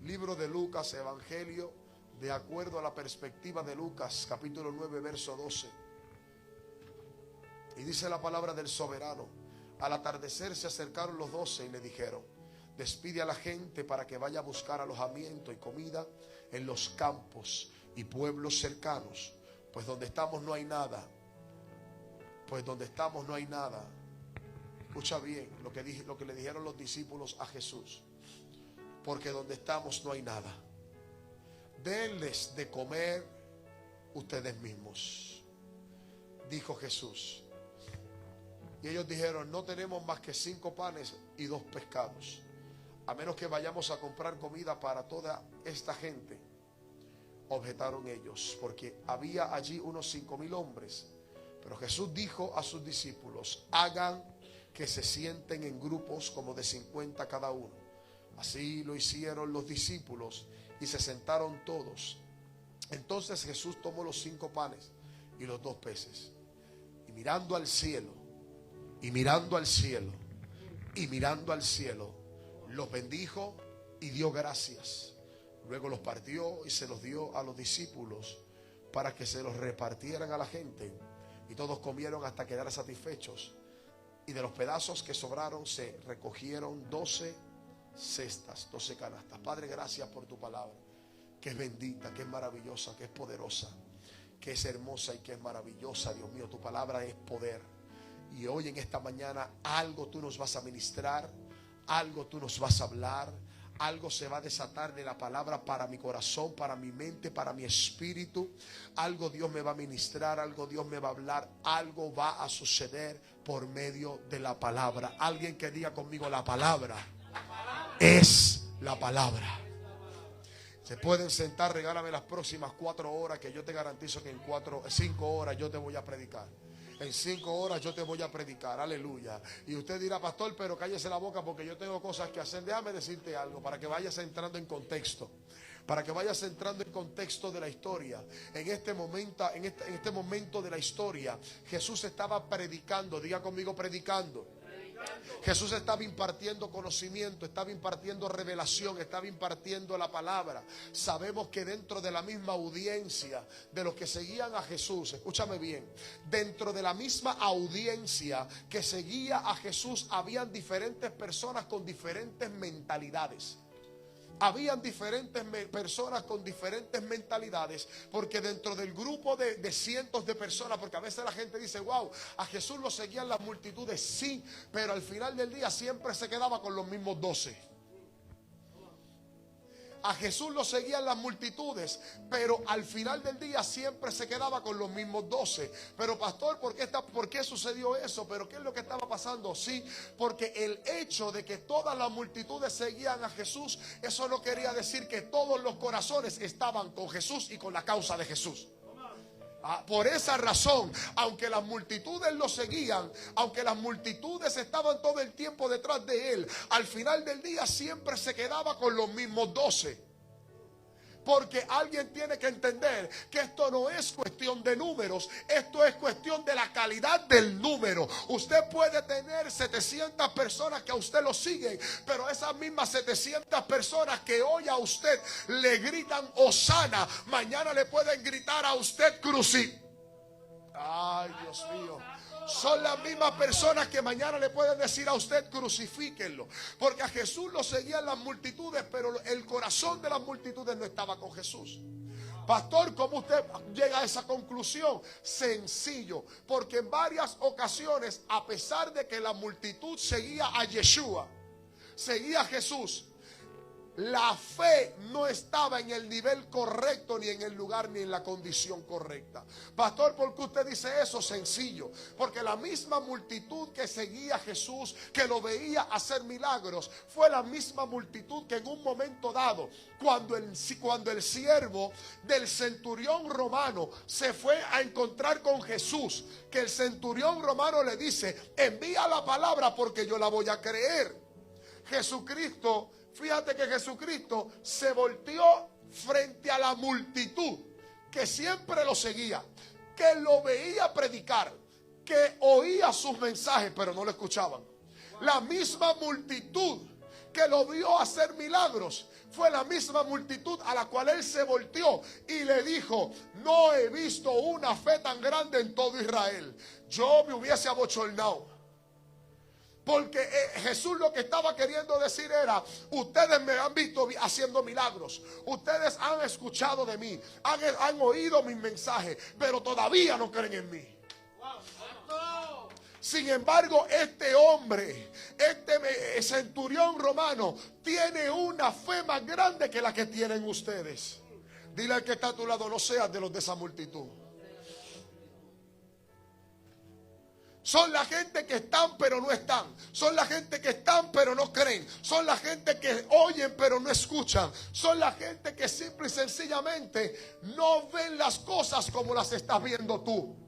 Libro de Lucas, Evangelio, de acuerdo a la perspectiva de Lucas, capítulo 9, verso 12. Y dice la palabra del soberano: al atardecer se acercaron los 12 y le dijeron: despide a la gente para que vaya a buscar alojamiento y comida en los campos y pueblos cercanos, pues donde estamos no hay nada. Pues donde estamos no hay nada. Escucha bien lo que le dijeron los discípulos a Jesús: porque donde estamos no hay nada. Denles de comer ustedes mismos, dijo Jesús. Y ellos dijeron: no tenemos más que 5 panes y 2 pescados, a menos que vayamos a comprar comida para toda esta gente. Objetaron ellos, porque había allí unos 5,000 hombres. Pero Jesús dijo a sus discípulos: hagan que se sienten en grupos como de 50 cada uno. Así lo hicieron los discípulos y se sentaron todos. Entonces Jesús tomó los 5 panes y los 2 peces, y mirando al cielo, y mirando al cielo, y mirando al cielo, los bendijo y dio gracias. Luego los partió y se los dio a los discípulos para que se los repartieran a la gente. Y todos comieron hasta quedar satisfechos. Y de los pedazos que sobraron se recogieron 12 cestas, 12 canastas. Padre, gracias por tu palabra, que es bendita, que es maravillosa, que es poderosa, que es hermosa y que es maravillosa. Dios mío, tu palabra es poder. Y hoy en esta mañana algo tú nos vas a ministrar, algo tú nos vas a hablar, algo se va a desatar de la palabra para mi corazón, para mi mente, para mi espíritu. Algo Dios me va a ministrar, algo Dios me va a hablar, algo va a suceder por medio de la palabra. Alguien que diga conmigo: la palabra es la palabra. Se pueden sentar. Regálame las próximas 4 horas, que yo te garantizo que en 5 horas yo te voy a predicar. En 5 horas yo te voy a predicar, aleluya. Y usted dirá: pastor, pero cállese la boca porque yo tengo cosas que hacer. Déjame decirte algo para que vayas entrando en contexto, para que vayas entrando en contexto de la historia. En este momento de la historia, Jesús estaba predicando. Diga conmigo: predicando. Jesús estaba impartiendo conocimiento, estaba impartiendo revelación, estaba impartiendo la palabra. Sabemos que dentro de la misma audiencia de los que seguían a Jesús, escúchame bien, dentro de la misma audiencia que seguía a Jesús, habían diferentes personas con diferentes mentalidades. Habían diferentes personas con diferentes mentalidades, porque dentro del grupo de cientos de personas, porque a veces la gente dice: wow, a Jesús lo seguían las multitudes. Sí, pero al final del día siempre se quedaba con los mismos 12. A Jesús lo seguían las multitudes, pero al final del día siempre se quedaba con los mismos 12. Pero pastor, ¿por qué sucedió eso? ¿Pero qué es lo que estaba pasando? Sí, porque el hecho de que todas las multitudes seguían a Jesús, eso no quería decir que todos los corazones estaban con Jesús y con la causa de Jesús. Por esa razón, aunque las multitudes lo seguían, aunque las multitudes estaban todo el tiempo detrás de él, al final del día siempre se quedaba con los mismos 12. Porque alguien tiene que entender que esto no es cuestión de números, esto es cuestión de la calidad del número. Usted puede tener 700 personas que a usted lo siguen, pero esas mismas 700 personas que hoy a usted le gritan Hosana, mañana le pueden gritar a usted Ay, Dios mío. Son las mismas personas que mañana le pueden decir a usted: crucifíquenlo. Porque a Jesús lo seguían las multitudes, pero el corazón de las multitudes no estaba con Jesús. Pastor, ¿cómo usted llega a esa conclusión? Sencillo, porque en varias ocasiones, a pesar de que la multitud seguía a Yeshua, seguía a Jesús, la fe no estaba en el nivel correcto, ni en el lugar, ni en la condición correcta. Pastor, ¿por qué usted dice eso? Sencillo, porque la misma multitud que seguía a Jesús, que lo veía hacer milagros, fue la misma multitud que en un momento dado, cuando el siervo del centurión romano se fue a encontrar con Jesús, que el centurión romano le dice: envía la palabra porque yo la voy a creer. Fíjate que Jesucristo se volteó frente a la multitud que siempre lo seguía, que lo veía predicar, que oía sus mensajes, pero no lo escuchaban. La misma multitud que lo vio hacer milagros fue la misma multitud a la cual él se volteó y le dijo: no he visto una fe tan grande en todo Israel. Yo me hubiese abochornado. Porque Jesús lo que estaba queriendo decir era: ustedes me han visto haciendo milagros, ustedes han escuchado de mí, han oído mis mensajes, pero todavía no creen en mí. Sin embargo, este hombre, este centurión romano, tiene una fe más grande que la que tienen ustedes. Dile al que está a tu lado: no seas de los de esa multitud. Son la gente que están pero no están. Son la gente que están pero no creen. Son la gente que oyen pero no escuchan. Son la gente que simple y sencillamente no ven las cosas como las estás viendo tú.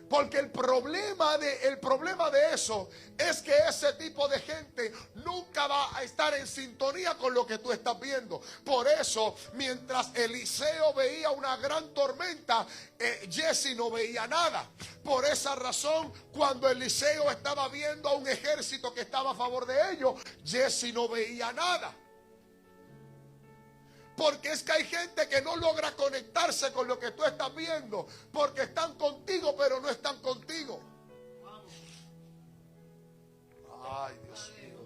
Porque el problema de eso es que ese tipo de gente nunca va a estar en sintonía con lo que tú estás viendo. Por eso, mientras Eliseo veía una gran tormenta, Jesse no veía nada. Por esa razón, cuando Eliseo estaba viendo a un ejército que estaba a favor de ellos, Jesse no veía nada. Porque es que hay gente que no logra conectarse con lo que tú estás viendo, porque están contigo pero no están contigo. Ay, Dios mío.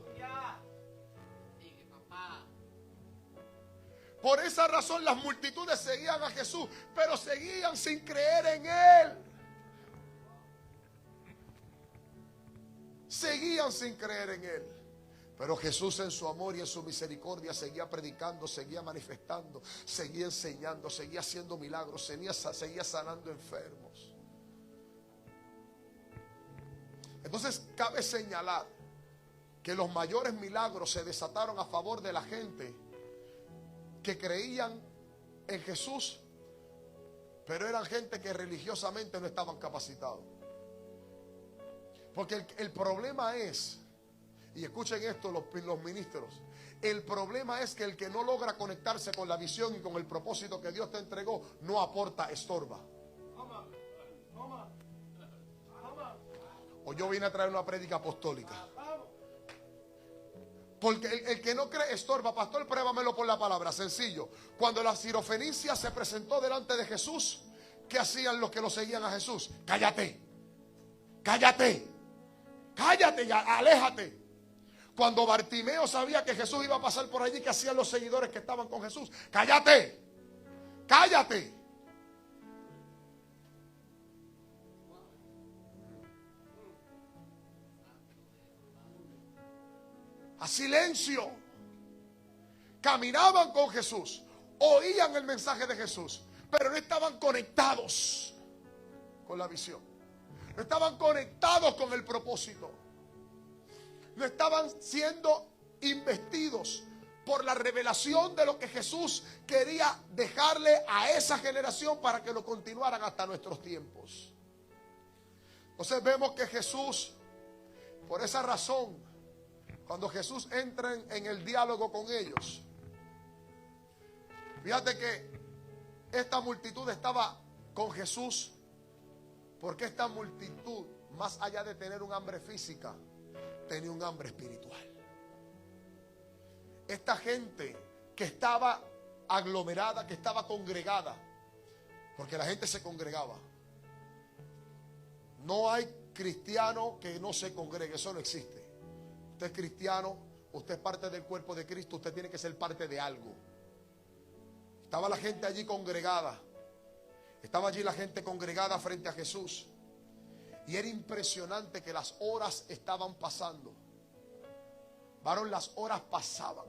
Por esa razón las multitudes seguían a Jesús, pero seguían sin creer en Él. Seguían sin creer en Él. Pero Jesús, en su amor y en su misericordia, seguía predicando, seguía manifestando, seguía enseñando, seguía haciendo milagros, seguía sanando enfermos. Entonces cabe señalar que los mayores milagros se desataron a favor de la gente que creían en Jesús, pero eran gente que religiosamente no estaban capacitados. Porque el problema es, y escuchen esto los ministros, el problema es que el que no logra conectarse con la visión y con el propósito que Dios te entregó, no aporta, estorba. O yo vine a traer una prédica apostólica. Porque el que no cree estorba. Pastor, pruébamelo por la palabra. Sencillo. Cuando la Sirofenicia se presentó delante de Jesús, ¿qué hacían los que lo seguían a Jesús? Cállate, cállate, cállate, ya, aléjate. Cuando Bartimeo sabía que Jesús iba a pasar por allí, ¿qué hacían los seguidores que estaban con Jesús? Cállate, cállate. A silencio. Caminaban con Jesús, oían el mensaje de Jesús, pero no estaban conectados con la visión. No estaban conectados con el propósito. No estaban siendo investidos por la revelación de lo que Jesús quería dejarle a esa generación para que lo continuaran hasta nuestros tiempos. Entonces vemos que Jesús, por esa razón, cuando Jesús entra en el diálogo con ellos, fíjate que esta multitud estaba con Jesús, porque esta multitud, más allá de tener un hambre física, tenía un hambre espiritual. Esta gente que estaba aglomerada, que estaba congregada, porque la gente se congregaba. No hay cristiano que no se congregue, eso no existe. Usted es cristiano, usted es parte del cuerpo de Cristo, usted tiene que ser parte de algo. Estaba la gente allí congregada. Estaba allí la gente congregada frente a Jesús. Y era impresionante que las horas estaban pasando. Varón, las horas pasaban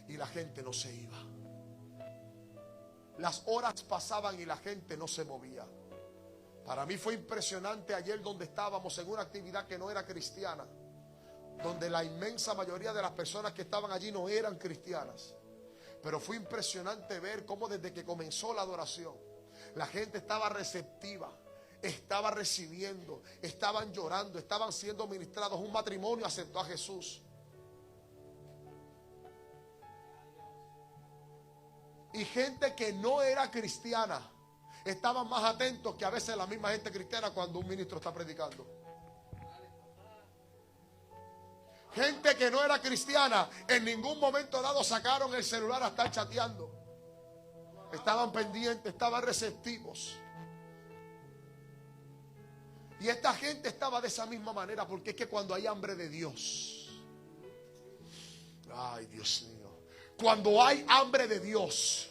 y la gente no se iba. Las horas pasaban y la gente no se movía. Para mí fue impresionante ayer donde estábamos en una actividad que no era cristiana, donde la inmensa mayoría de las personas que estaban allí no eran cristianas. Pero fue impresionante ver cómo desde que comenzó la adoración, la gente estaba receptiva. Estaba recibiendo, estaban llorando, estaban siendo ministrados. Un matrimonio aceptó a Jesús. Y gente que no era cristiana estaban más atentos que a veces la misma gente cristiana cuando un ministro está predicando. Gente que no era cristiana, en ningún momento dado sacaron el celular a estar chateando. Estaban pendientes, estaban receptivos. Y esta gente estaba de esa misma manera, porque es que cuando hay hambre de Dios, ay Dios mío, cuando hay hambre de Dios,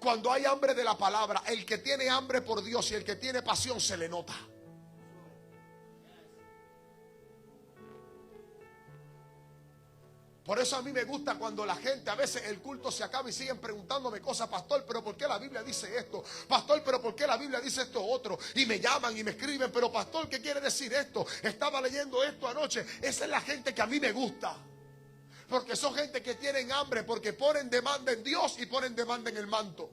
cuando hay hambre de la palabra, el que tiene hambre por Dios y el que tiene pasión se le nota. Por eso a mí me gusta cuando la gente, a veces el culto se acaba y siguen preguntándome cosas, pastor, pero ¿por qué la Biblia dice esto? Pastor, pero ¿por qué la Biblia dice esto otro? Y me llaman y me escriben, pero pastor, ¿qué quiere decir esto? Estaba leyendo esto anoche. Esa es la gente que a mí me gusta. Porque son gente que tienen hambre, porque ponen demanda en Dios y ponen demanda en el manto.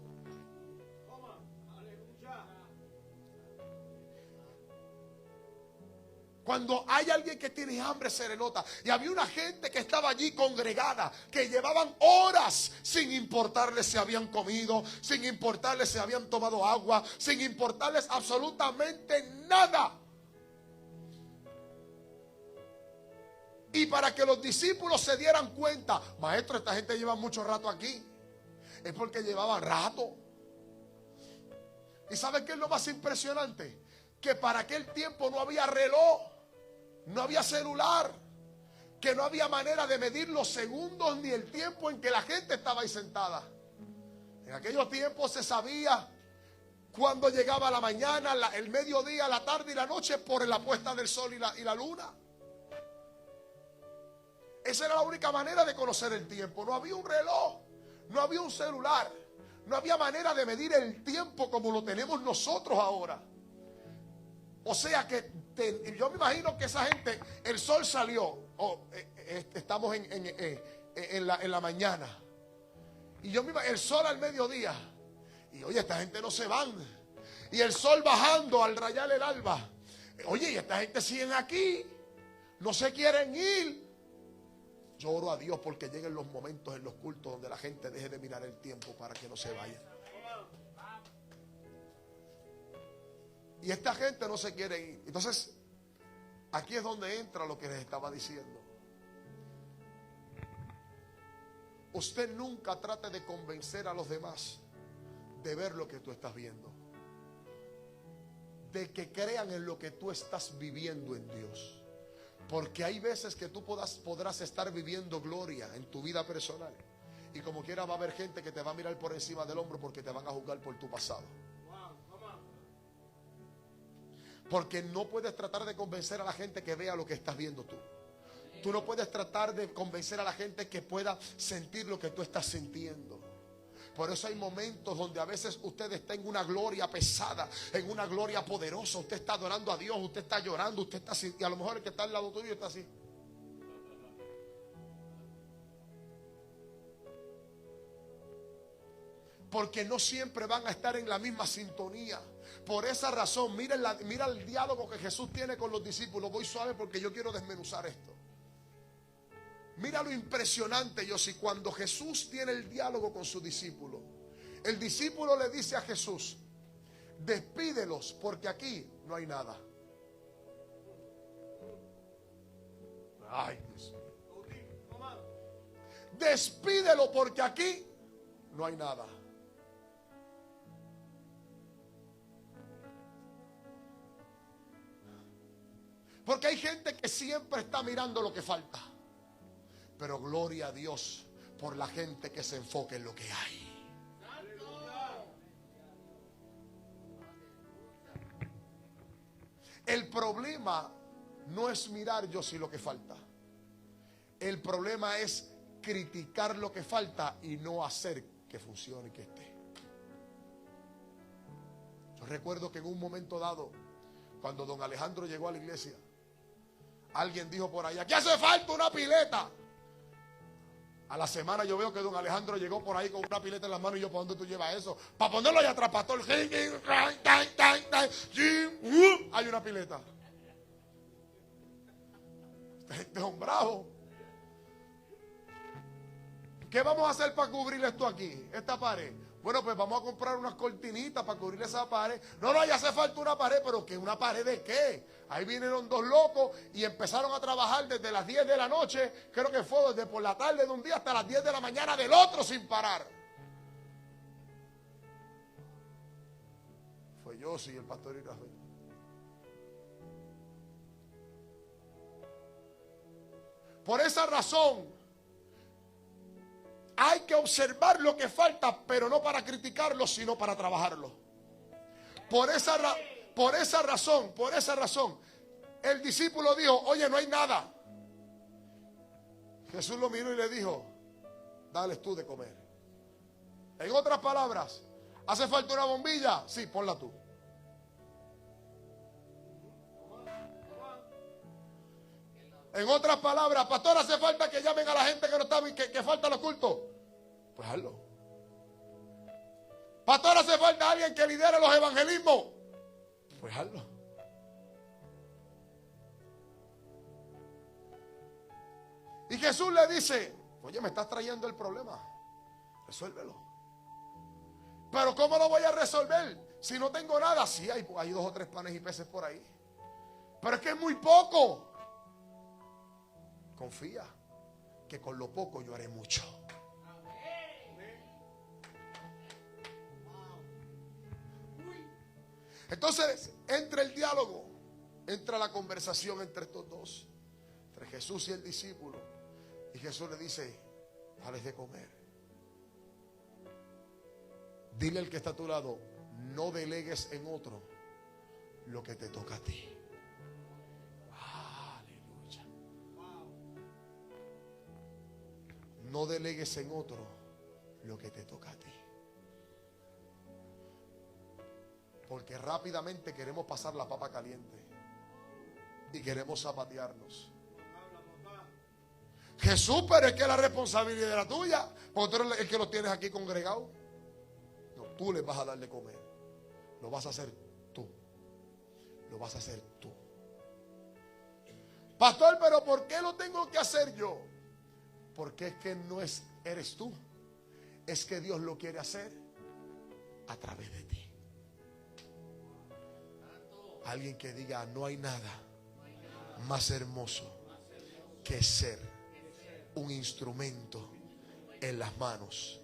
Cuando hay alguien que tiene hambre se le nota. Y había una gente que estaba allí congregada, que llevaban horas sin importarles si habían comido, sin importarles si habían tomado agua, sin importarles absolutamente nada. Y para que los discípulos se dieran cuenta, maestro, esta gente lleva mucho rato aquí, es porque llevaban rato. ¿Y saben qué es lo más impresionante? Que para aquel tiempo no había reloj, no había celular, que no había manera de medir los segundos ni el tiempo en que la gente estaba ahí sentada. En aquellos tiempos se sabía cuándo llegaba la mañana, el mediodía, la tarde y la noche por la puesta del sol y la luna. Esa era la única manera de conocer el tiempo. No había un reloj, no había un celular, no había manera de medir el tiempo como lo tenemos nosotros ahora. O sea que yo me imagino que esa gente, el sol salió, estamos en la mañana, y yo me imagino el sol al mediodía, y oye, esta gente no se van, y el sol bajando al rayar el alba, oye, y esta gente siguen aquí, no se quieren ir. Yo oro a Dios porque lleguen los momentos en los cultos donde la gente deje de mirar el tiempo para que no se vayan. Y esta gente no se quiere ir. Entonces, aquí es donde entra lo que les estaba diciendo. Usted nunca trate de convencer a los demás de ver lo que tú estás viendo, de que crean en lo que tú estás viviendo en Dios. Porque hay veces que tú podrás estar viviendo gloria en tu vida personal, y como quiera va a haber gente que te va a mirar por encima del hombro porque te van a juzgar por tu pasado. Porque no puedes tratar de convencer a la gente que vea lo que estás viendo tú. Tú no puedes tratar de convencer a la gente que pueda sentir lo que tú estás sintiendo. Por eso hay momentos donde a veces usted está en una gloria pesada, en una gloria poderosa. Usted está adorando a Dios, usted está llorando, usted está así, y a lo mejor el que está al lado tuyo está así. Porque no siempre van a estar en la misma sintonía. Por esa razón, mira el diálogo que Jesús tiene con los discípulos. Voy suave porque yo quiero desmenuzar esto. Mira lo impresionante, Yossi, cuando Jesús tiene el diálogo con su discípulo. El discípulo le dice a Jesús: despídelos porque aquí no hay nada. Ay, Dios. Despídelo porque aquí no hay nada. Porque hay gente que siempre está mirando lo que falta. Pero gloria a Dios por la gente que se enfoca en lo que hay. El problema no es mirar yo sí lo que falta. El problema es criticar lo que falta y no hacer que funcione y que esté. Yo recuerdo que en un momento dado, cuando don Alejandro llegó a la iglesia, alguien dijo por allá: ¿qué hace falta? Una pileta. A la semana yo veo que don Alejandro llegó por ahí con una pileta en las manos, y yo: ¿para dónde tú llevas eso? Para ponerlo allá atrás, pastor. Hay una pileta. Este es un bravo. ¿Qué vamos a hacer para cubrir esto aquí? Esta pared. Bueno, pues vamos a comprar unas cortinitas para cubrir esa pared. No, ya hace falta una pared, pero ¿qué? ¿Una pared de qué? Ahí vinieron dos locos y empezaron a trabajar desde las 10 de la noche, creo que fue desde por la tarde de un día hasta las 10 de la mañana del otro sin parar. Fue yo, sí, el pastor Irafel. Por esa razón, hay que observar lo que falta, pero no para criticarlo, sino para trabajarlo. Por esa razón, el discípulo dijo, oye, no hay nada. Jesús lo miró y le dijo, dales tú de comer. En otras palabras, ¿hace falta una bombilla? Sí, ponla tú. En otras palabras, pastor, ¿hace falta que llamen a la gente que no está, que falta los cultos? Pues hazlo. Pastor, ¿hace falta alguien que lidere los evangelismos? Pues hazlo. Y Jesús le dice, oye, me estás trayendo el problema, resuélvelo. Pero ¿cómo lo voy a resolver si no tengo nada? Sí, hay 2 o 3 panes y peces por ahí, pero es que es muy poco. Confía que con lo poco yo haré mucho. Entonces entra el diálogo, entra la conversación entre estos dos, entre Jesús y el discípulo. Y Jesús le dice, dales de comer. Dile al que está a tu lado, no delegues en otro lo que te toca a ti. Aleluya. No delegues en otro lo que te toca a ti. Porque rápidamente queremos pasar la papa caliente y queremos zapatearnos. Jesús, pero es que la responsabilidad era tuya, porque tú eres el que los tienes aquí congregados. No, tú les vas a dar de comer. Lo vas a hacer tú. Lo vas a hacer tú. Pastor, pero ¿por qué lo tengo que hacer yo? Porque es que no eres tú. Es que Dios lo quiere hacer a través de ti. Alguien que diga, no hay nada más hermoso que ser un instrumento en las manos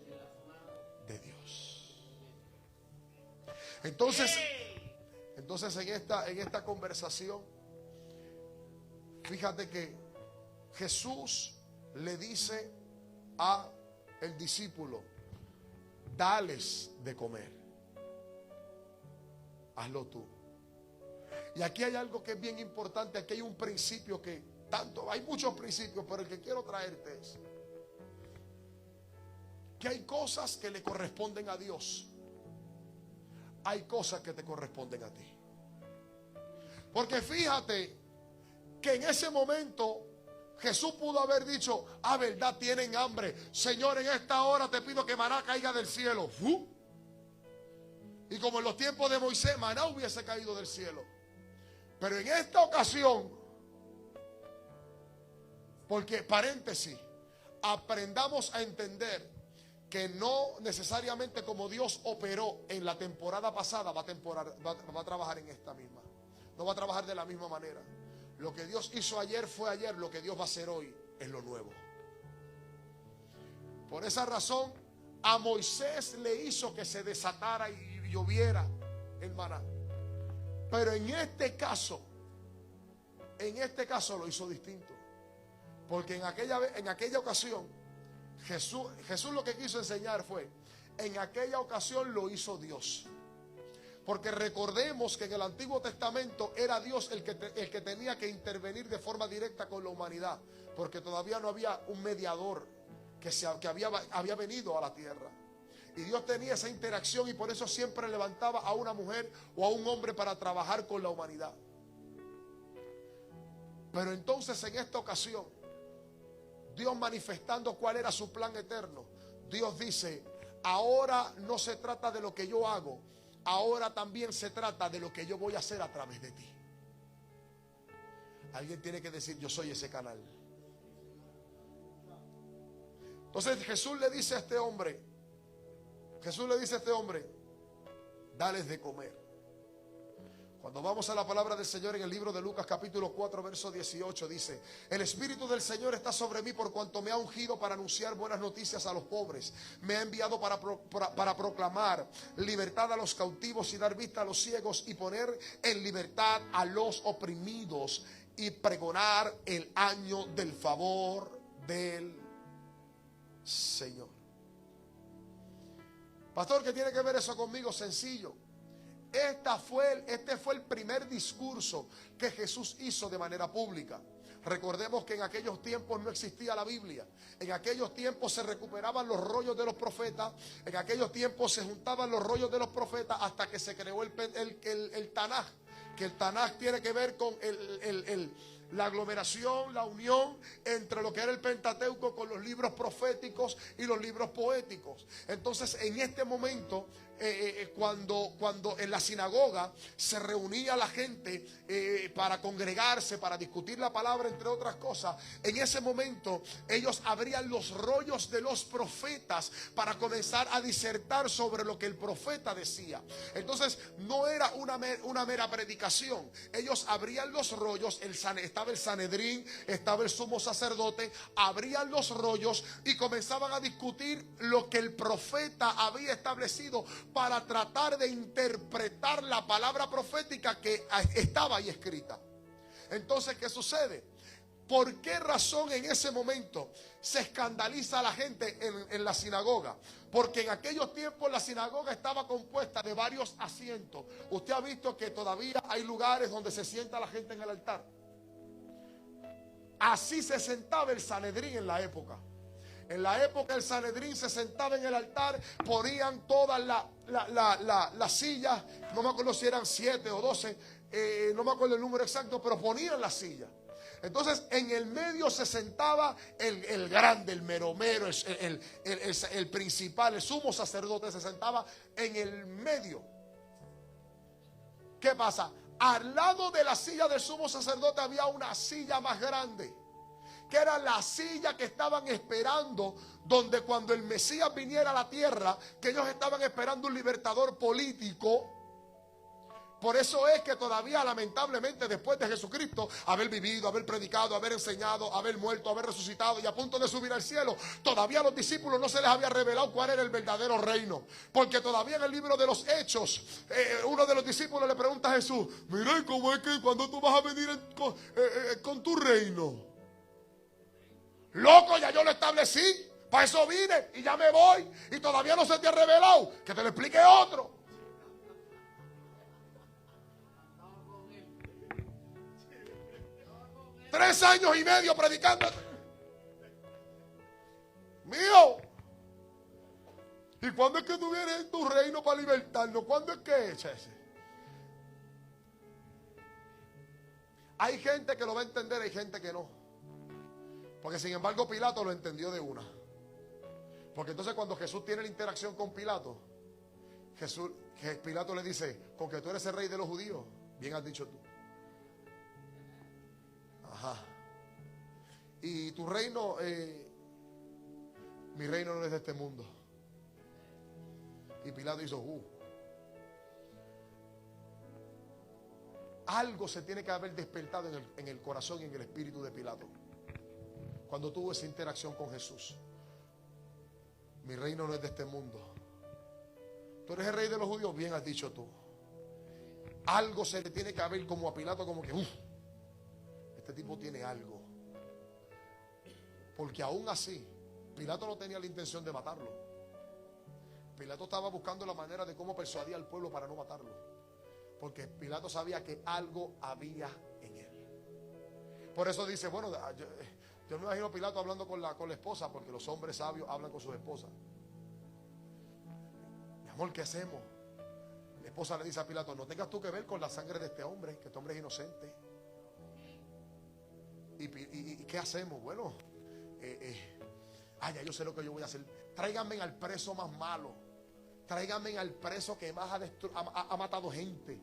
de Dios. Entonces en esta conversación, fíjate que Jesús le dice a el discípulo, dales de comer. Hazlo tú. Y aquí hay algo que es bien importante. Aquí hay un principio que hay muchos principios, pero el que quiero traerte es que hay cosas que le corresponden a Dios. Hay cosas que te corresponden a ti. Porque fíjate que en ese momento Jesús pudo haber dicho, verdad, tienen hambre. Señor, en esta hora te pido que maná caiga del cielo. Y como en los tiempos de Moisés, maná hubiese caído del cielo. Pero en esta ocasión, porque paréntesis, aprendamos a entender que no necesariamente como Dios operó en la temporada pasada, va a trabajar en esta misma. No va a trabajar de la misma manera. Lo que Dios hizo ayer fue ayer, lo que Dios va a hacer hoy es lo nuevo. Por esa razón, a Moisés le hizo que se desatara y lloviera el maná. Pero en este caso lo hizo distinto. Porque en aquella ocasión, Jesús lo que quiso enseñar fue, en aquella ocasión lo hizo Dios. Porque recordemos que en el Antiguo Testamento era Dios el que tenía que intervenir de forma directa con la humanidad. Porque todavía no había un mediador que había venido a la tierra. Y Dios tenía esa interacción y por eso siempre levantaba a una mujer o a un hombre para trabajar con la humanidad. Pero entonces en esta ocasión, Dios manifestando cuál era su plan eterno, Dios dice, ahora no se trata de lo que yo hago, ahora también se trata de lo que yo voy a hacer a través de ti. Alguien tiene que decir, yo soy ese canal. Entonces Jesús le dice a este hombre, Jesús le dice a este hombre: dales de comer. Cuando vamos a la palabra del Señor en el libro de Lucas capítulo 4 verso 18 dice: el Espíritu del Señor está sobre mí por cuanto me ha ungido para anunciar buenas noticias a los pobres. Me ha enviado para proclamar libertad a los cautivos y dar vista a los ciegos y poner en libertad a los oprimidos y pregonar el año del favor del Señor. Pastor, ¿qué tiene que ver eso conmigo? Sencillo. Este fue el primer discurso que Jesús hizo de manera pública. Recordemos que en aquellos tiempos no existía la Biblia. En aquellos tiempos se recuperaban los rollos de los profetas. En aquellos tiempos se juntaban los rollos de los profetas hasta que se creó el Tanaj. Que el Tanaj tiene que ver con la aglomeración, la unión entre lo que era el Pentateuco con los libros proféticos y los libros poéticos. Entonces, en este momento, cuando en la sinagoga se reunía la gente para congregarse, para discutir la palabra, entre otras cosas, en ese momento ellos abrían los rollos de los profetas para comenzar a disertar sobre lo que el profeta decía. Entonces, no era una mera predicación. Ellos abrían los rollos, estaba el Sanedrín, estaba el sumo sacerdote, abrían los rollos y comenzaban a discutir lo que el profeta había establecido para tratar de interpretar la palabra profética que estaba ahí escrita. Entonces, ¿qué sucede? ¿Por qué razón en ese momento se escandaliza a la gente en la sinagoga? Porque en aquellos tiempos la sinagoga estaba compuesta de varios asientos. Usted ha visto que todavía hay lugares donde se sienta la gente en el altar. Así se sentaba el Sanedrín en la época. En la época el Sanedrín se sentaba en el altar, ponían todas las sillas, no me acuerdo si eran 7 o 12, no me acuerdo el número exacto, pero ponían las sillas. Entonces en el medio se sentaba el grande, el meromero, el principal, el sumo sacerdote se sentaba en el medio. ¿Qué pasa? Al lado de la silla del sumo sacerdote había una silla más grande, que era la silla que estaban esperando, donde cuando el Mesías viniera a la tierra, que ellos estaban esperando un libertador político. Por eso es que todavía, lamentablemente, después de Jesucristo haber vivido, haber predicado, haber enseñado, haber muerto, haber resucitado y a punto de subir al cielo, todavía a los discípulos no se les había revelado cuál era el verdadero reino. Porque todavía en el libro de los Hechos, uno de los discípulos le pregunta a Jesús: mira, ¿cómo es que cuando tú vas a venir con tu reino? Loco, ya yo lo establecí, para eso vine y ya me voy y todavía no se te ha revelado. Que te lo explique otro. Tres años y medio predicando. Mío. ¿Y cuándo es que tú vienes en tu reino para libertarnos? ¿Cuándo es que es ese? Hay gente que lo va a entender, hay gente que no. Porque sin embargo Pilato lo entendió de una. Porque entonces cuando Jesús tiene la interacción con Pilato, Pilato le dice: con que tú eres el rey de los judíos, bien has dicho tú. Ajá. Y tu reino, mi reino no es de este mundo. Y Pilato hizo algo se tiene que haber despertado en el corazón y en el espíritu de Pilato cuando tuvo esa interacción con Jesús. Mi reino no es de este mundo. Tú eres el rey de los judíos, bien has dicho tú. Algo se le tiene que haber como a Pilato, como que este tipo tiene algo. Porque aún así Pilato no tenía la intención de matarlo. Pilato estaba buscando la manera de cómo persuadir al pueblo para no matarlo. Porque Pilato sabía que algo había en él. Por eso dice, bueno, yo me imagino a Pilato hablando con la esposa, porque los hombres sabios hablan con sus esposas. Mi amor, ¿qué hacemos? La esposa le dice a Pilato: no tengas tú que ver con la sangre de este hombre, que este hombre es inocente. ¿Y qué hacemos? Bueno, ya yo sé lo que yo voy a hacer. Tráiganme al preso más malo. Tráiganme al preso que más ha matado gente.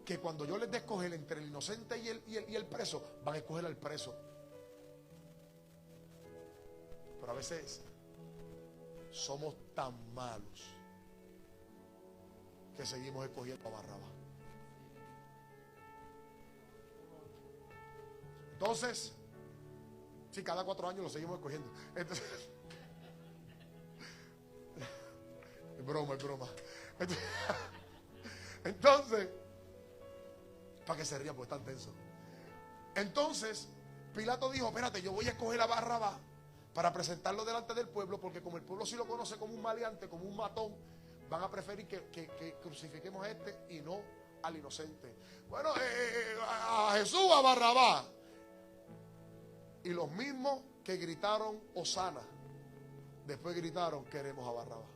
Que cuando yo les dé escoger entre el inocente y el preso, van a escoger al preso. Pero a veces somos tan malos que seguimos escogiendo a Barrabás. Entonces, sí, cada 4 años lo seguimos escogiendo. Entonces, es broma. Entonces, para que se ría, porque están tensos. Entonces, Pilato dijo, espérate, yo voy a escoger a Barrabás para presentarlo delante del pueblo, porque como el pueblo sí lo conoce como un maleante, como un matón, van a preferir que crucifiquemos a este y no al inocente. Bueno, a Jesús, a Barrabás. Y los mismos que gritaron Hosana, después gritaron, queremos a Barrabás.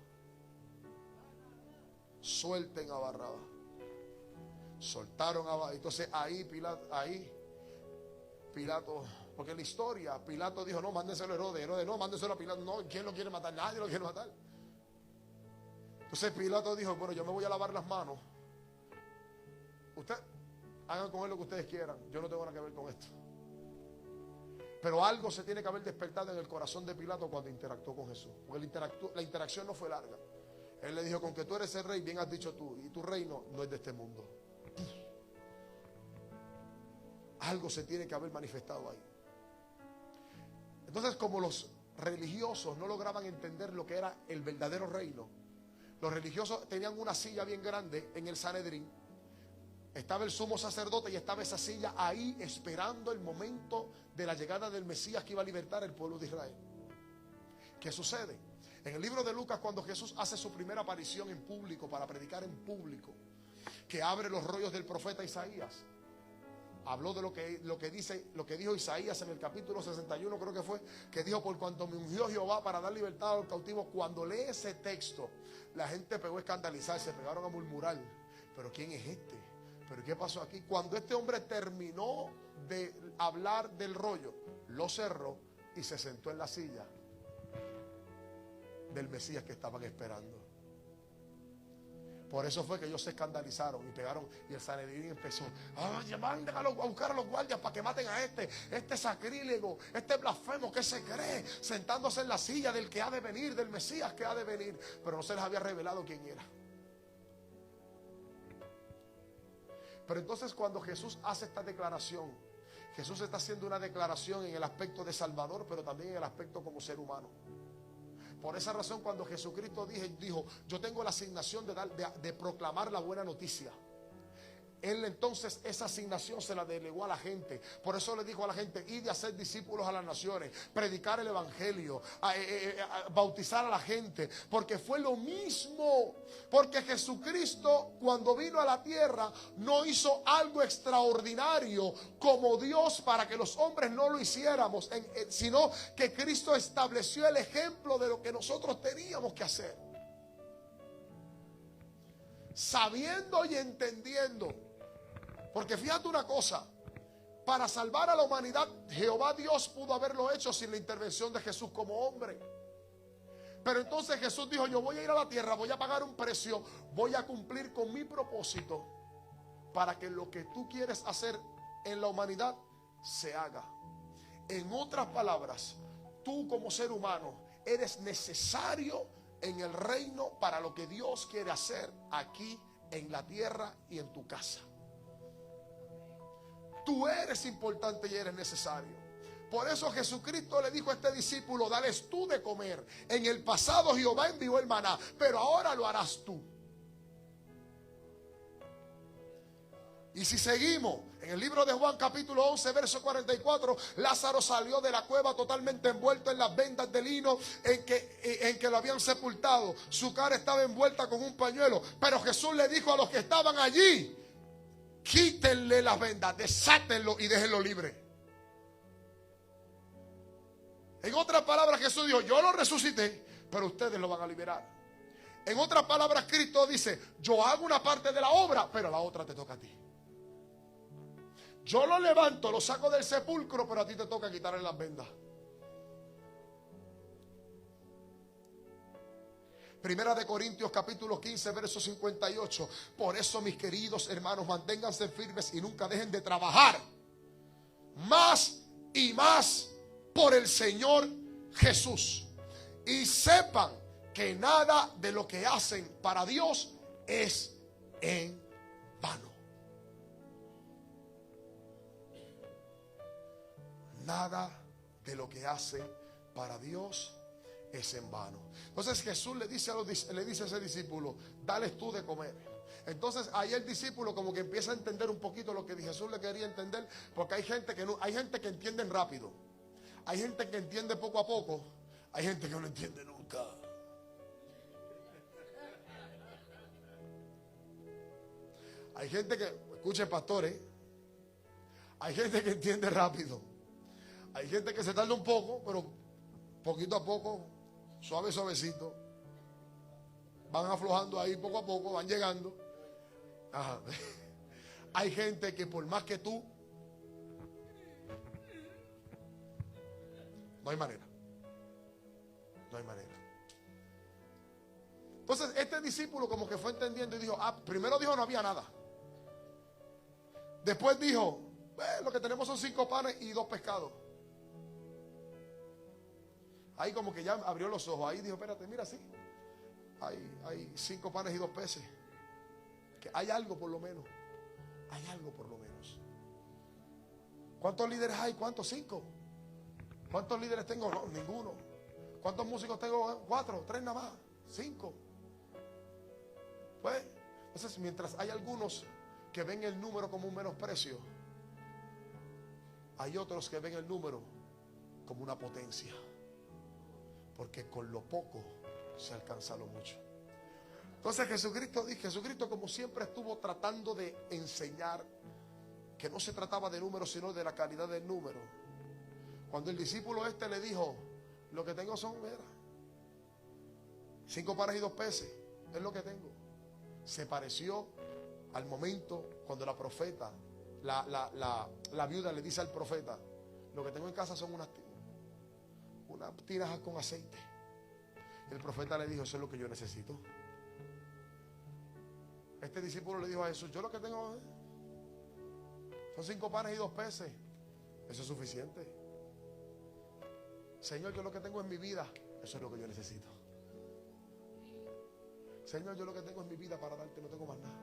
Suelten a Barrabás. Soltaron a Barrabás. Entonces ahí Pilato, porque en la historia Pilato dijo, no, mándenselo a Herodes, no, mándenselo a Pilato, no, ¿quién lo quiere matar? Nadie lo quiere matar. Entonces Pilato dijo, bueno, yo me voy a lavar las manos. Ustedes hagan con él lo que ustedes quieran, yo no tengo nada que ver con esto. Pero algo se tiene que haber despertado en el corazón de Pilato cuando interactuó con Jesús. Porque la interacción no fue larga. Él le dijo, con que tú eres el rey, bien has dicho tú, y tu reino no es de este mundo. Algo se tiene que haber manifestado ahí. Entonces, como los religiosos no lograban entender lo que era el verdadero reino, los religiosos tenían una silla bien grande en el Sanedrín. Estaba el sumo sacerdote y estaba esa silla ahí esperando el momento de la llegada del Mesías que iba a libertar al pueblo de Israel. ¿Qué sucede? En el libro de Lucas, cuando Jesús hace su primera aparición en público, para predicar en público, que abre los rollos del profeta Isaías, habló de lo que dijo Isaías en el capítulo 61, creo que fue, que dijo, por cuanto me ungió Jehová para dar libertad a los cautivos. Cuando lee ese texto, la gente pegó a escandalizarse, se pegaron a murmurar, pero ¿quién es este? ¿Pero qué pasó aquí? Cuando este hombre terminó de hablar del rollo, lo cerró y se sentó en la silla del Mesías que estaban esperando. Por eso fue que ellos se escandalizaron y pegaron, y el Sanedrín empezó, manden a buscar a los guardias para que maten a este sacrílego, este blasfemo que se cree sentándose en la silla del que ha de venir, del Mesías que ha de venir. Pero no se les había revelado quién era. Pero entonces, cuando Jesús hace esta declaración, Jesús está haciendo una declaración en el aspecto de Salvador, pero también en el aspecto como ser humano. Por esa razón, cuando Jesucristo dijo, yo tengo la asignación de proclamar la buena noticia, Él entonces esa asignación se la delegó a la gente. Por eso le dijo a la gente, id y hacer discípulos a las naciones, predicar el evangelio, bautizar a la gente, porque fue lo mismo. Porque Jesucristo, cuando vino a la tierra, no hizo algo extraordinario como Dios para que los hombres no lo hiciéramos, sino que Cristo estableció el ejemplo de lo que nosotros teníamos que hacer, sabiendo y entendiendo. Porque fíjate una cosa, para salvar a la humanidad, Jehová Dios pudo haberlo hecho sin la intervención de Jesús como hombre. Pero entonces Jesús dijo, yo voy a ir a la tierra, voy a pagar un precio, voy a cumplir con mi propósito para que lo que tú quieres hacer en la humanidad se haga. En otras palabras, tú como ser humano eres necesario en el reino para lo que Dios quiere hacer aquí en la tierra y en tu casa. Tú eres importante y eres necesario. Por eso Jesucristo le dijo a este discípulo, dales tú de comer. En el pasado Jehová envió el maná, pero ahora lo harás tú. Y si seguimos en el libro de Juan capítulo 11 verso 44, Lázaro salió de la cueva totalmente envuelto en las vendas de lino en que lo habían sepultado. Su cara estaba envuelta con un pañuelo, pero Jesús le dijo a los que estaban allí, quítenle las vendas, desátenlo y déjenlo libre. En otras palabras, Jesús dijo, yo lo resucité, pero ustedes lo van a liberar. En otras palabras, Cristo dice, yo hago una parte de la obra, pero la otra te toca a ti. Yo lo levanto, lo saco del sepulcro, pero a ti te toca quitarle las vendas. Primera de Corintios capítulo 15 verso 58. Por eso, mis queridos hermanos, manténganse firmes y nunca dejen de trabajar más y más por el Señor Jesús. Y sepan que nada de lo que hacen para Dios es en vano. Nada de lo que hace para Dios es en vano. Entonces Jesús le dice a ese discípulo, dales tú de comer. Entonces ahí el discípulo como que empieza a entender un poquito lo que Jesús le quería entender, porque hay gente que no, hay gente que entiende rápido, hay gente que entiende poco a poco, hay gente que no entiende nunca. Hay gente que, escuche pastores, hay gente que entiende rápido, hay gente que se tarda un poco, pero poquito a poco, suave, suavecito, van aflojando ahí poco a poco, van llegando. Ajá. Hay gente que por más que tú, no hay manera. No hay manera. Entonces este discípulo como que fue entendiendo y dijo, primero dijo no había nada. Después dijo, lo que tenemos son 5 panes y 2 pescados. Ahí como que ya abrió los ojos. Ahí dijo, espérate, mira, sí. Hay 5 panes y 2 peces. Que hay algo por lo menos. Hay algo por lo menos. ¿Cuántos líderes hay? ¿Cuántos? 5. ¿Cuántos líderes tengo? No, ninguno. ¿Cuántos músicos tengo? 4, 3 nada más. 5. Pues, entonces mientras hay algunos que ven el número como un menosprecio, hay otros que ven el número como una potencia. Porque con lo poco se alcanza lo mucho. Entonces Jesucristo como siempre estuvo tratando de enseñar que no se trataba de números sino de la calidad del número. Cuando el discípulo le dijo, lo que tengo son 5 panes y 2 peces, es lo que tengo. Se pareció al momento cuando la profeta, la viuda le dice al profeta, lo que tengo en casa son unas tinajas con aceite. El profeta le dijo, eso es lo que yo necesito. Este discípulo le dijo a Jesús, yo lo que tengo son 5 panes y 2 peces. Eso es suficiente. Señor, yo lo que tengo en mi vida, eso es lo que yo necesito. Señor, yo lo que tengo en mi vida para darte, no tengo más nada.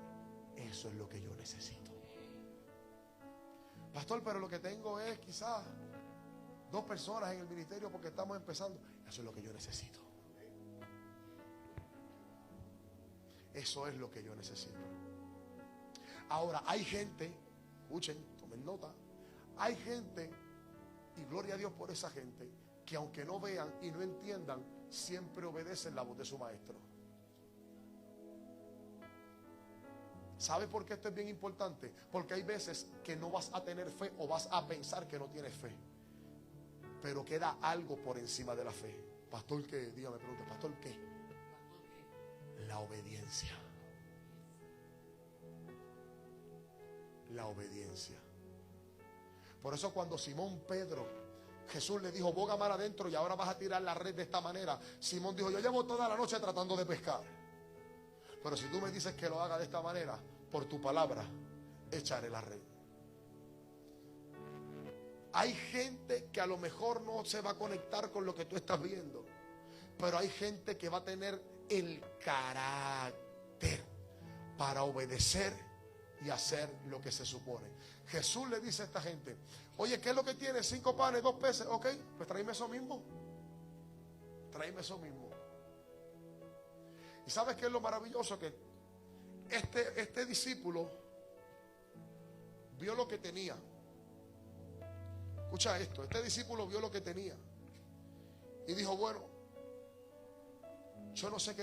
Eso es lo que yo necesito. Pastor, pero lo que tengo es quizás 2 personas en el ministerio porque estamos empezando. Eso es lo que yo necesito. Eso es lo que yo necesito. Ahora, hay gente, escuchen, tomen nota, hay gente, y gloria a Dios por esa gente, que aunque no vean y no entiendan, siempre obedecen la voz de su maestro. ¿Sabe por qué esto es bien importante? Porque hay veces que no vas a tener fe o vas a pensar que no tienes fe, pero queda algo por encima de la fe. Pastor, ¿qué? Dígame, pregunta, pastor, ¿qué? La obediencia. La obediencia. Por eso cuando Simón Pedro, Jesús le dijo, boga mar adentro y ahora vas a tirar la red de esta manera. Simón dijo, yo llevo toda la noche tratando de pescar, pero si tú me dices que lo haga de esta manera, por tu palabra, echaré la red. Hay gente que a lo mejor no se va a conectar con lo que tú estás viendo, pero hay gente que va a tener el carácter para obedecer y hacer lo que se supone. Jesús le dice a esta gente, oye, ¿qué es lo que tiene? 5 panes, 2 peces. Ok, pues tráeme eso mismo. Tráeme eso mismo. ¿Y sabes qué es lo maravilloso? Que este discípulo vio lo que tenía. Escucha esto, este discípulo vio lo que tenía y dijo, bueno, yo no sé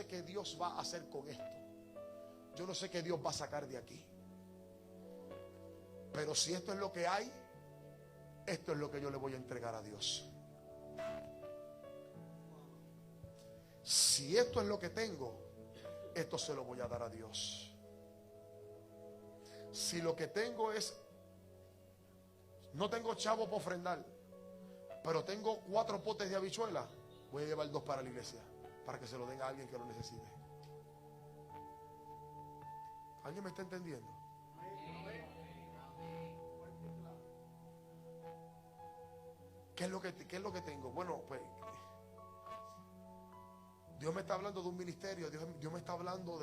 qué Dios va a hacer con esto. Yo no sé qué Dios va a sacar de aquí. Pero si esto es lo que hay, esto es lo que yo le voy a entregar a Dios. Si esto es lo que tengo, esto se lo voy a dar a Dios. Si lo que tengo es, no tengo chavo para ofrendar, pero tengo 4 potes de habichuelas, voy a llevar 2 para la iglesia, para que se lo den a alguien que lo necesite. ¿Alguien me está entendiendo? ¿Qué es lo que tengo? Bueno, pues Dios me está hablando de un ministerio. Dios me está hablando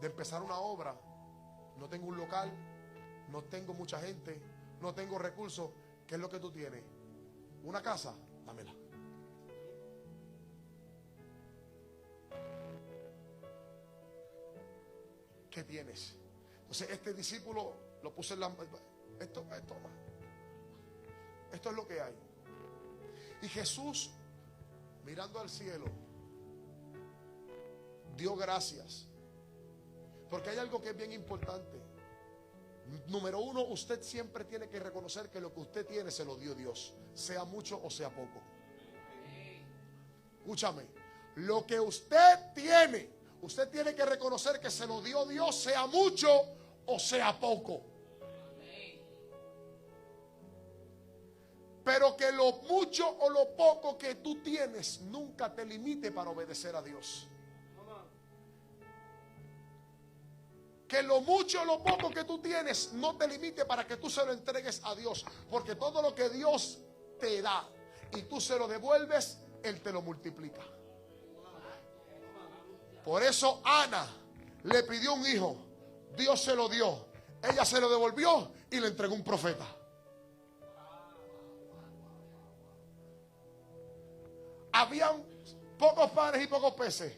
de empezar una obra. No tengo un local, no tengo mucha gente, no tengo recursos. ¿Qué es lo que tú tienes? ¿Una casa? Dámela. ¿Qué tienes? Entonces este discípulo lo puso en la... Esto es lo que hay. Y Jesús, mirando al cielo, dio gracias. Porque hay algo que es bien importante. Número uno, usted siempre tiene que reconocer que lo que usted tiene se lo dio Dios, sea mucho o sea poco. Escúchame, lo que usted tiene, usted tiene que reconocer que se lo dio Dios, sea mucho o sea poco. Pero que lo mucho o lo poco que tú tienes nunca te limite para obedecer a Dios. Que lo mucho o lo poco que tú tienes no te limite para que tú se lo entregues a Dios. Porque todo lo que Dios te da y tú se lo devuelves, Él te lo multiplica. Por eso Ana le pidió un hijo, Dios se lo dio, ella se lo devolvió y le entregó un profeta. Habían pocos panes y pocos peces,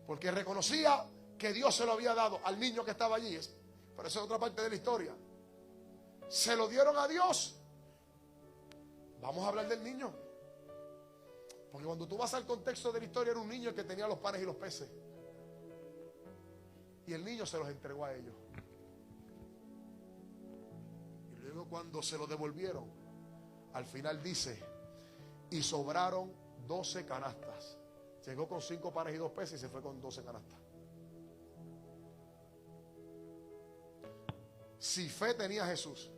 porque reconocía que Dios se lo había dado al niño que estaba allí. Pero esa es otra parte de la historia. Se lo dieron a Dios. Vamos a hablar del niño, porque cuando tú vas al contexto de la historia, era un niño el que tenía los panes y los peces, y el niño se los entregó a ellos. Y luego cuando se lo devolvieron, al final dice, y sobraron 12 canastas. Llegó con 5 panes y 2 peces y se fue con 12 canastas. Si fe tenía Jesús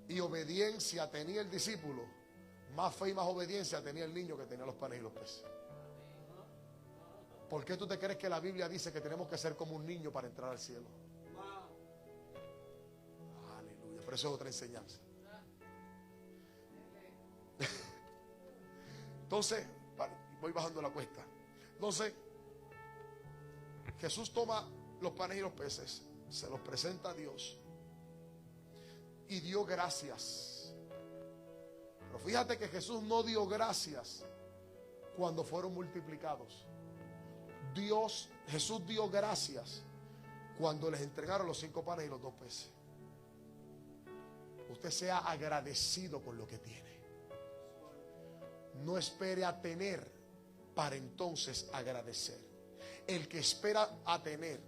y obediencia tenía el discípulo, más fe y más obediencia tenía el niño que tenía los panes y los peces. ¿Por qué tú te crees que la Biblia dice que tenemos que ser como un niño para entrar al cielo? Aleluya, pero eso es otra enseñanza. Entonces, voy bajando la cuesta. Entonces, Jesús toma los panes y los peces, se los presenta a Dios y dio gracias. Pero fíjate que Jesús no dio gracias cuando fueron multiplicados. Jesús dio gracias cuando les entregaron los 5 panes y los 2 peces. Usted sea agradecido con lo que tiene. No espere a tener para entonces agradecer. El que espera a tener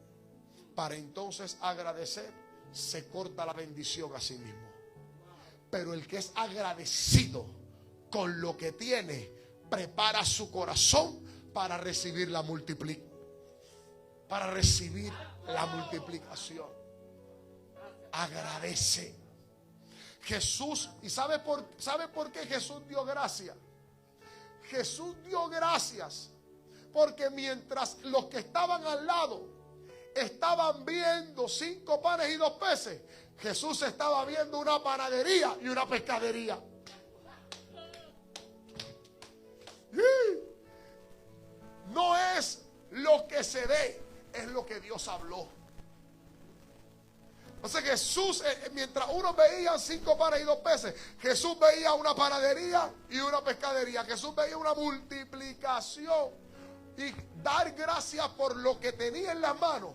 para entonces agradecer, se corta la bendición a sí mismo. Pero el que es agradecido con lo que tiene, prepara su corazón para recibir la multiplicación. Agradece. Jesús, ¿y sabe por qué Jesús dio gracias? Jesús dio gracias porque mientras los que estaban al lado estaban viendo 5 panes y 2 peces, Jesús estaba viendo una panadería y una pescadería. No es lo que se ve, es lo que Dios habló. Entonces Jesús, mientras uno veía 5 panes y 2 peces, Jesús veía una panadería y una pescadería. Jesús veía una multiplicación. Y dar gracias por lo que tenía en las manos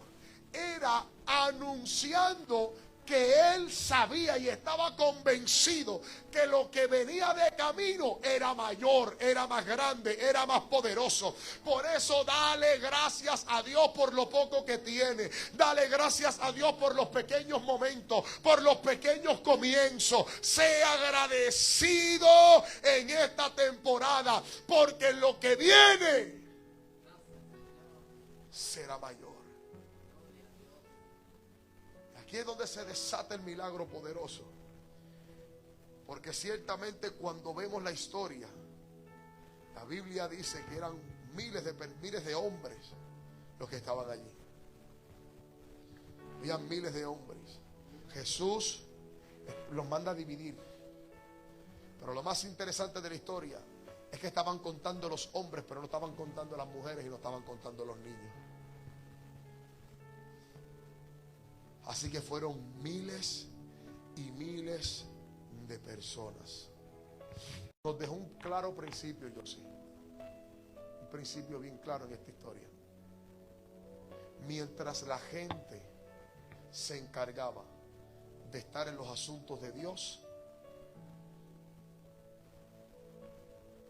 era anunciando que él sabía y estaba convencido que lo que venía de camino era mayor, era más grande, era más poderoso. Por eso dale gracias a Dios por lo poco que tiene. Dale gracias a Dios por los pequeños momentos, por los pequeños comienzos. Sea agradecido en esta temporada, porque lo que viene será mayor. Aquí es donde se desata el milagro poderoso. Porque ciertamente cuando vemos la historia, la Biblia dice que eran miles de hombres los que estaban allí. Habían miles de hombres. Jesús los manda a dividir. Pero lo más interesante de la historia es que estaban contando los hombres, pero no estaban contando las mujeres y no estaban contando los niños. Así que fueron miles y miles de personas. Nos dejó un claro principio, yo sí. Un principio bien claro en esta historia. Mientras la gente se encargaba de estar en los asuntos de Dios,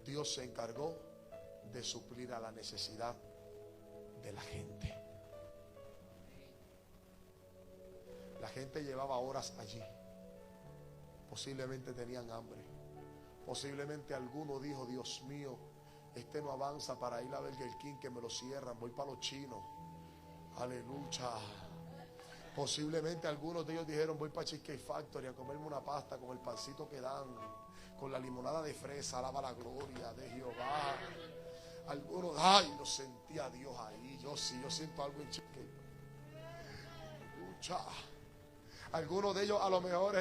Dios se encargó de suplir a la necesidad de la gente. La gente llevaba horas allí. Posiblemente tenían hambre. Posiblemente alguno dijo: Dios mío, este no avanza para ir a Burger King, que me lo cierran, voy para los chinos. Aleluya. Posiblemente algunos de ellos dijeron: voy para Cheesecake Factory a comerme una pasta con el pancito que dan, con la limonada de fresa. Alaba la gloria de Jehová. Algunos, ay, lo sentía Dios ahí. Yo sí, yo siento algo en Cheesecake. Aleluya. Algunos de ellos a lo mejor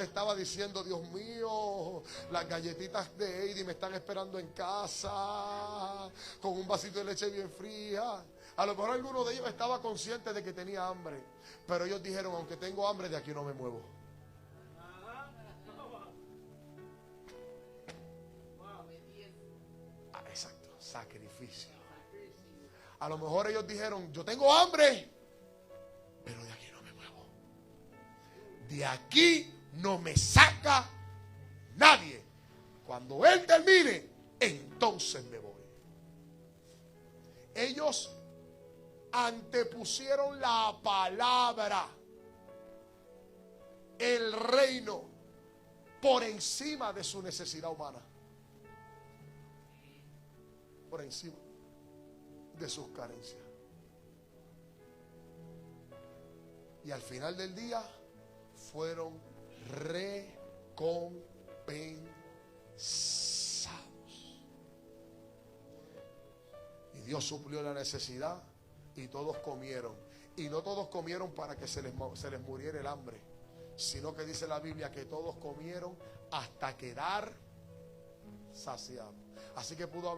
estaba diciendo: Dios mío, las galletitas de Heidi me están esperando en casa con un vasito de leche bien fría. A lo mejor alguno de ellos estaba consciente de que tenía hambre, pero ellos dijeron: aunque tengo hambre, de aquí no me muevo. Exacto, sacrificio. A lo mejor ellos dijeron: yo tengo hambre, pero de aquí no me muevo. De aquí no me saca nadie. Cuando Él termine, entonces me voy. Ellos antepusieron la palabra, el reino, por encima de su necesidad humana, por encima de sus carencias. Y al final del día fueron recompensados. Y Dios suplió la necesidad y todos comieron. Y no todos comieron para que se les muriera el hambre, sino que dice la Biblia que todos comieron hasta quedar saciados. Así que pudo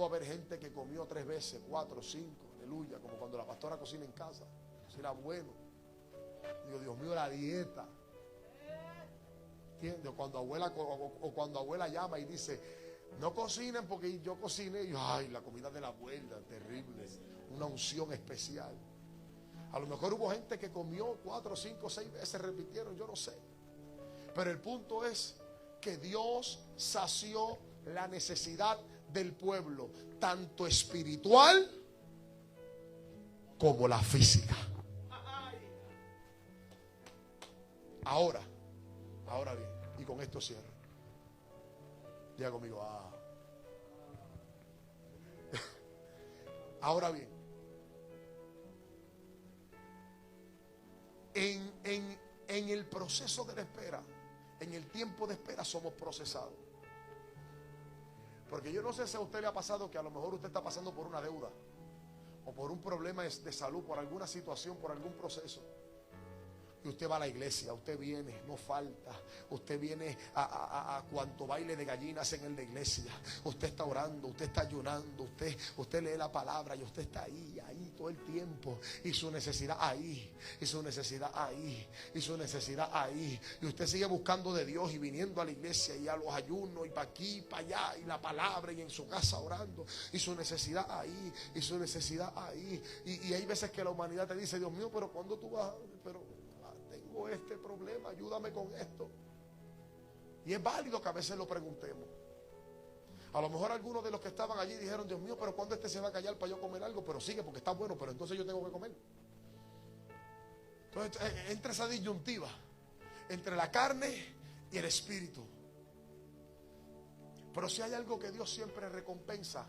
haber gente que comió 3 veces, 4, 5, aleluya, como cuando la pastora cocina en casa, cocina bueno. Digo: Dios mío, la dieta. ¿Entiendes? Cuando abuela llama y dice: no cocinen porque yo cociné. Y yo: ay, la comida de la abuela, terrible. Una unción especial. A lo mejor hubo gente que comió 4, 5, 6 veces, repitieron, yo no sé. Pero el punto es que Dios sació la necesidad del pueblo, tanto espiritual como la física. Ahora bien, y con esto cierro. Diga conmigo: Ahora bien, en el proceso de la espera, en el tiempo de espera, somos procesados. Porque yo no sé si a usted le ha pasado que a lo mejor usted está pasando por una deuda, o por un problema de salud, por alguna situación, por algún proceso. Y usted va a la iglesia, usted viene, no falta. Usted viene a cuanto baile de gallinas en la iglesia. Usted está orando, usted está ayunando, usted lee la palabra y usted está ahí todo el tiempo. Y su necesidad ahí, y su necesidad ahí, y su necesidad ahí. Y usted sigue buscando de Dios y viniendo a la iglesia y a los ayunos y para aquí, para allá, y la palabra, y en su casa orando. Y su necesidad ahí, y su necesidad ahí. Y hay veces que la humanidad te dice: Dios mío, pero ¿cuándo tú vas? Tengo este problema, ayúdame con esto. Y es válido que a veces lo preguntemos. A lo mejor algunos de los que estaban allí dijeron: Dios mío, pero ¿cuándo este se va a callar para yo comer algo? Pero sigue porque está bueno, pero entonces yo tengo que comer. Entonces entra esa disyuntiva entre la carne y el espíritu. Pero si hay algo que Dios siempre recompensa,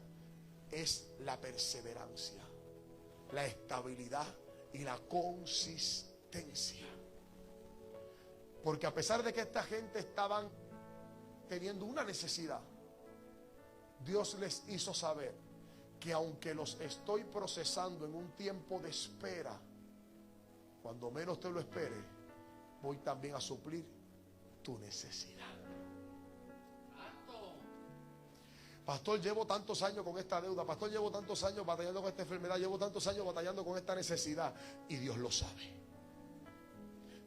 es la perseverancia, la estabilidad y la consistencia. Porque a pesar de que esta gente estaban teniendo una necesidad, Dios les hizo saber que aunque los estoy procesando en un tiempo de espera, cuando menos te lo espere, voy también a suplir tu necesidad. Pastor, llevo tantos años con esta deuda. Pastor, llevo tantos años batallando con esta enfermedad. Llevo tantos años batallando con esta necesidad. Y Dios lo sabe.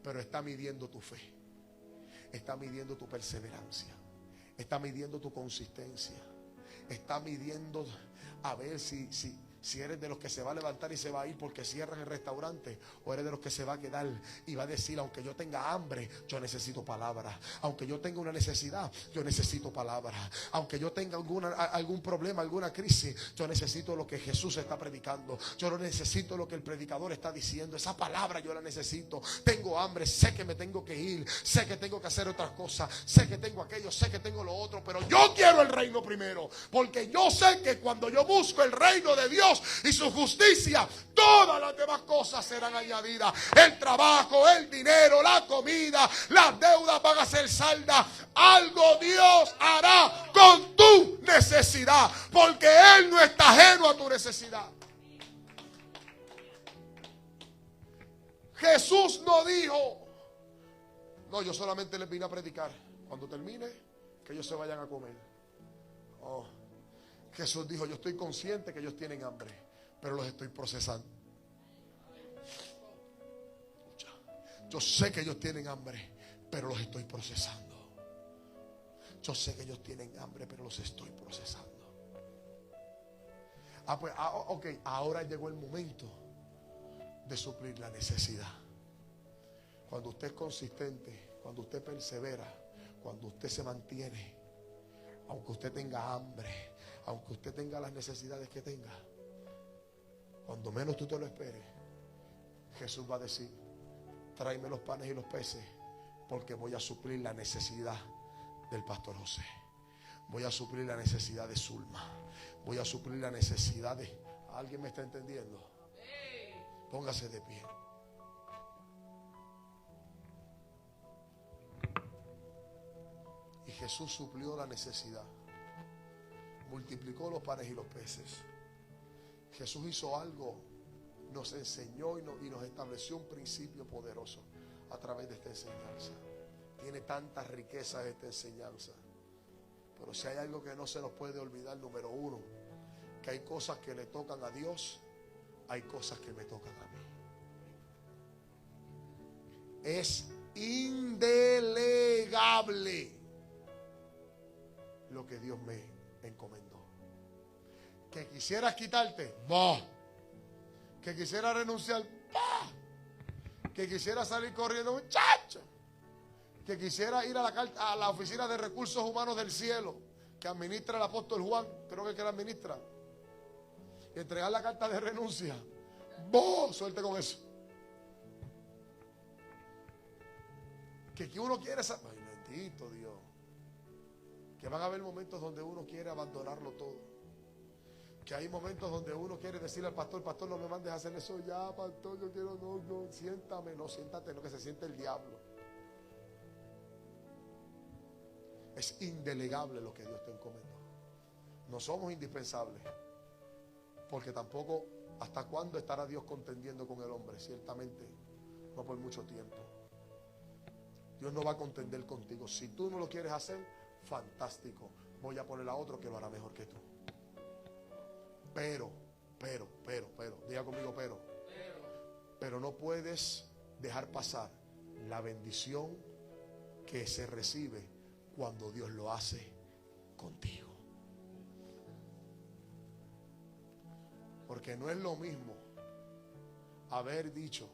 Pero está midiendo tu fe. Está midiendo tu perseverancia. Está midiendo tu consistencia. Está midiendo a ver si eres de los que se va a levantar y se va a ir porque cierran el restaurante, o eres de los que se va a quedar y va a decir: aunque yo tenga hambre, yo necesito palabra. Aunque yo tenga una necesidad, yo necesito palabra. Aunque yo tenga algún problema, alguna crisis, yo necesito lo que Jesús está predicando. Yo no necesito lo que el predicador está diciendo. Esa palabra yo la necesito. Tengo hambre, sé que me tengo que ir, sé que tengo que hacer otras cosas, sé que tengo aquello, sé que tengo lo otro, pero yo quiero el reino primero, porque yo sé que cuando yo busco el reino de Dios y su justicia, todas las demás cosas serán añadidas. El trabajo, el dinero, la comida, las deudas van a ser saldas. Algo Dios hará con tu necesidad, porque Él no está ajeno a tu necesidad. Jesús no dijo: no, yo solamente les vine a predicar. Cuando termine, que ellos se vayan a comer. Oh, Jesús dijo: yo estoy consciente que ellos tienen hambre, pero los estoy procesando. Yo sé que ellos tienen hambre, pero los estoy procesando. Yo sé que ellos tienen hambre, pero los estoy procesando. Ok, ahora llegó el momento de suplir la necesidad. Cuando usted es consistente, cuando usted persevera, cuando usted se mantiene, aunque usted tenga hambre, aunque usted tenga las necesidades que tenga, cuando menos tú te lo esperes, Jesús va a decir: tráeme los panes y los peces, porque voy a suplir la necesidad del pastor José. Voy a suplir la necesidad de Zulma. Voy a suplir la necesidad de... ¿Alguien me está entendiendo? Póngase de pie. Y Jesús suplió la necesidad. Multiplicó los panes y los peces. Jesús hizo algo, nos enseñó y nos estableció un principio poderoso a través de esta enseñanza. Tiene tanta riqueza esta enseñanza. Pero si hay algo que no se nos puede olvidar, número uno, que hay cosas que le tocan a Dios, hay cosas que me tocan a mí. Es indelegable lo que Dios me encomendó. Que quisieras quitarte, no. Que quisiera renunciar, ¡bah! Que quisiera salir corriendo, muchacho. Que quisiera ir a la oficina de recursos humanos del cielo, que administra el apóstol Juan, creo que es que la administra, y entregar la carta de renuncia. ¡Boh! Suerte con eso. Que uno quiere saber, ay, bendito Dios, que van a haber momentos donde uno quiere abandonarlo todo. Que hay momentos donde uno quiere decirle al pastor: pastor, no me mandes a hacer eso ya, pastor, yo quiero, no, siéntame, no, siéntate, no, que se siente el diablo. Es indelegable lo que Dios te encomendó. No somos indispensables, porque tampoco, ¿hasta cuándo estará Dios contendiendo con el hombre? Ciertamente, no por mucho tiempo. Dios no va a contender contigo. Si tú no lo quieres hacer, fantástico, voy a poner a otro que lo hará mejor que tú. Pero, diga conmigo, pero no puedes dejar pasar la bendición que se recibe cuando Dios lo hace contigo. Porque no es lo mismo haber dicho: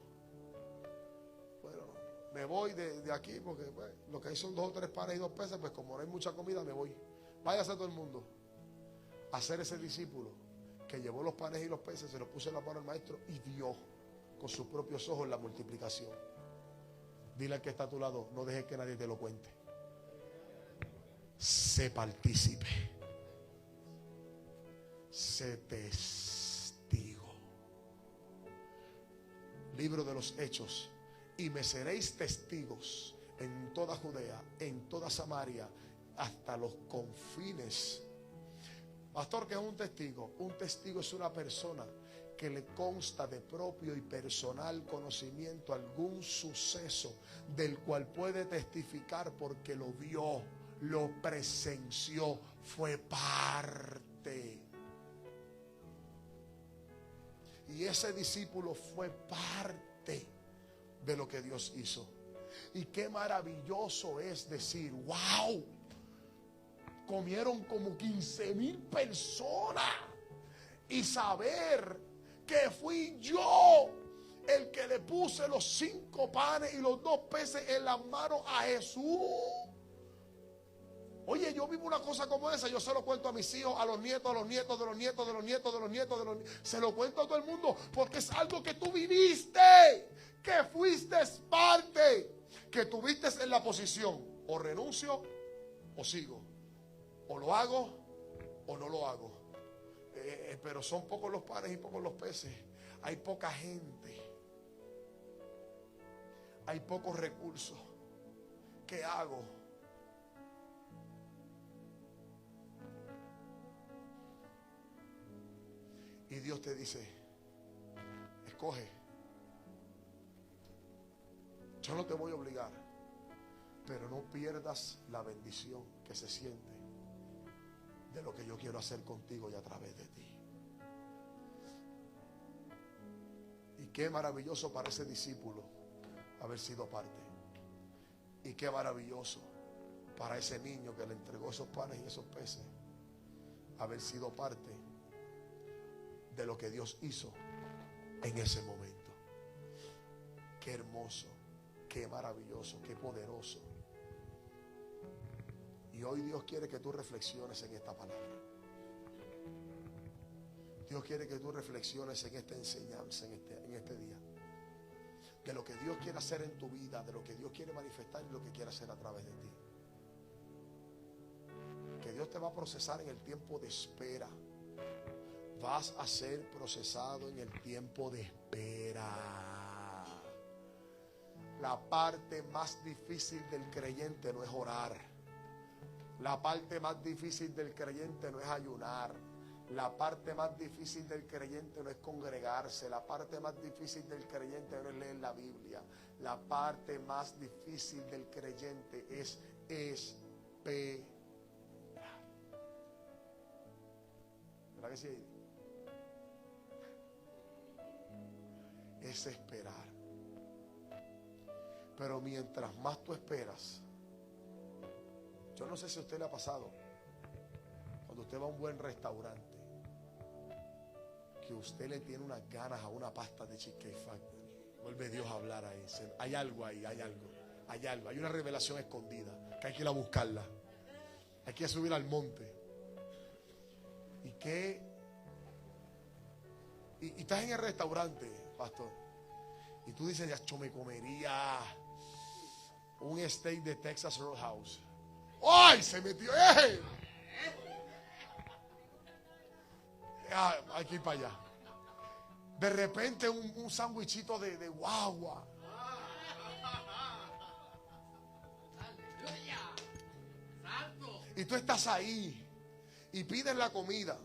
bueno, me voy de aquí porque pues, lo que hay son 2 o 3 panes y 2 peces, pues como no hay mucha comida, me voy. Váyase todo el mundo. Hacer ese discípulo que llevó los panes y los peces, se los puso en la mano al maestro y vio con sus propios ojos la multiplicación. Dile al que está a tu lado: no dejes que nadie te lo cuente. Sé partícipe. Sé testigo. Libro de los Hechos. Y me seréis testigos en toda Judea, en toda Samaria, hasta los confines. Pastor, ¿qué es un testigo? Un testigo es una persona que le consta de propio y personal conocimiento algún suceso del cual puede testificar porque lo vio, lo presenció, fue parte. Y ese discípulo fue parte de lo que Dios hizo. Y qué maravilloso es decir, wow, comieron como 15,000 personas. Y saber que fui yo el que le puse los 5 panes y los 2 peces en las manos a Jesús. Oye, yo vivo una cosa como esa, yo se lo cuento a mis hijos, a los nietos, a los nietos, de los nietos, de los nietos, de los nietos, de los nietos. Se lo cuento a todo el mundo porque es algo que tú viviste, que fuiste parte, que tuviste en la posición, o renuncio o sigo, o lo hago o no lo hago. Pero son pocos los panes y pocos los peces. Hay poca gente, hay pocos recursos. ¿Qué hago? Y Dios te dice, escoge. Yo no te voy a obligar, pero no pierdas la bendición que se siente de lo que yo quiero hacer contigo y a través de ti. Y qué maravilloso para ese discípulo haber sido parte. Y qué maravilloso para ese niño que le entregó esos panes y esos peces haber sido parte de lo que Dios hizo en ese momento. Qué hermoso, qué maravilloso, qué poderoso. Y hoy Dios quiere que tú reflexiones en esta palabra. Dios quiere que tú reflexiones en esta enseñanza, en este día. De lo que Dios quiere hacer en tu vida, de lo que Dios quiere manifestar y lo que quiere hacer a través de ti. Que Dios te va a procesar en el tiempo de espera. Vas a ser procesado en el tiempo de espera. La parte más difícil del creyente no es orar. La parte más difícil del creyente no es ayunar. La parte más difícil del creyente no es congregarse. La parte más difícil del creyente no es leer la Biblia. La parte más difícil del creyente es esperar. ¿Verdad que sí? Es esperar. Pero mientras más tú esperas, yo no sé si a usted le ha pasado, cuando usted va a un buen restaurante, que usted le tiene unas ganas a una pasta de Cheesecake Factory. Vuelve Dios a hablar ahí. Hay algo ahí, hay algo. Hay una revelación escondida que hay que ir a buscarla. Hay que subir al monte. Y estás en el restaurante, pastor, y tú dices, ya, yo me comería un steak de Texas Roadhouse. ¡Ay! Se metió. ¡Eh! Hay que ir para allá. De repente un sándwichito de guagua. Y tú estás ahí y pides la comida.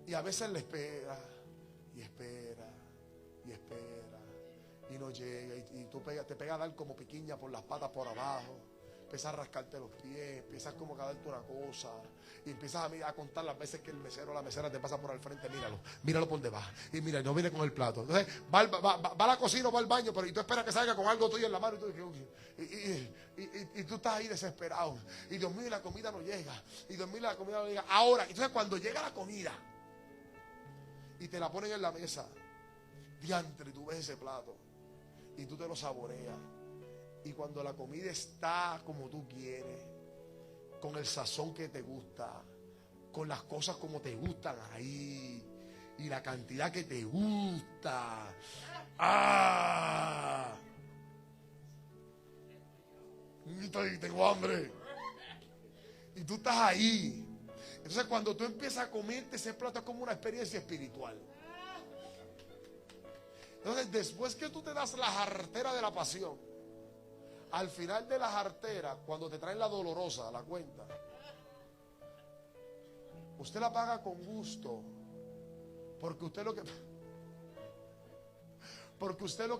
Y a veces le espera y espera y espera y no llega. Y tú te pega a dar como piquiña por las patas por abajo. Empiezas a rascarte los pies, empiezas como a darte una cosa y empiezas a contar las veces que el mesero o la mesera te pasa por al frente. Míralo por debajo y mira, no viene con el plato. Entonces va a la cocina o va al baño, pero y tú esperas que salga con algo tuyo en la mano y tú estás ahí desesperado. Y Dios mío, la comida no llega. Y Dios mío, la comida no llega. Ahora, entonces cuando llega la comida y te la ponen en la mesa, diantre, y tú ves ese plato y tú te lo saboreas. Y cuando la comida está como tú quieres, con el sazón que te gusta, con las cosas como te gustan ahí, y la cantidad que te gusta. ¡Ah! Tengo hambre. Y tú estás ahí. Entonces cuando tú empiezas a comerte ese plato es como una experiencia espiritual. Entonces después que tú te das la jartera de la pasión, al final de la jartera, cuando te traen la dolorosa, la cuenta, usted la paga con gusto, porque usted lo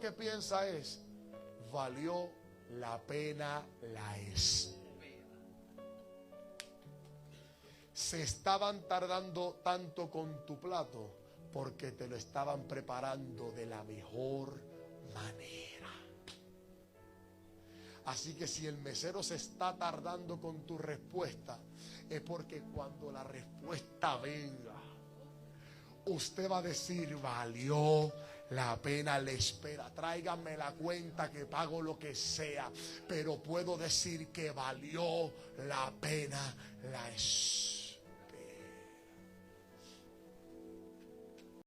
que piensa es, valió la pena la espera. se estaban tardando tanto con tu plato porque te lo estaban preparando de la mejor manera. Así que si el mesero se está tardando con tu respuesta, es porque cuando la respuesta venga, usted va a decir: valió la pena la espera. Tráiganme la cuenta que pago lo que sea, pero puedo decir que valió la pena la espera.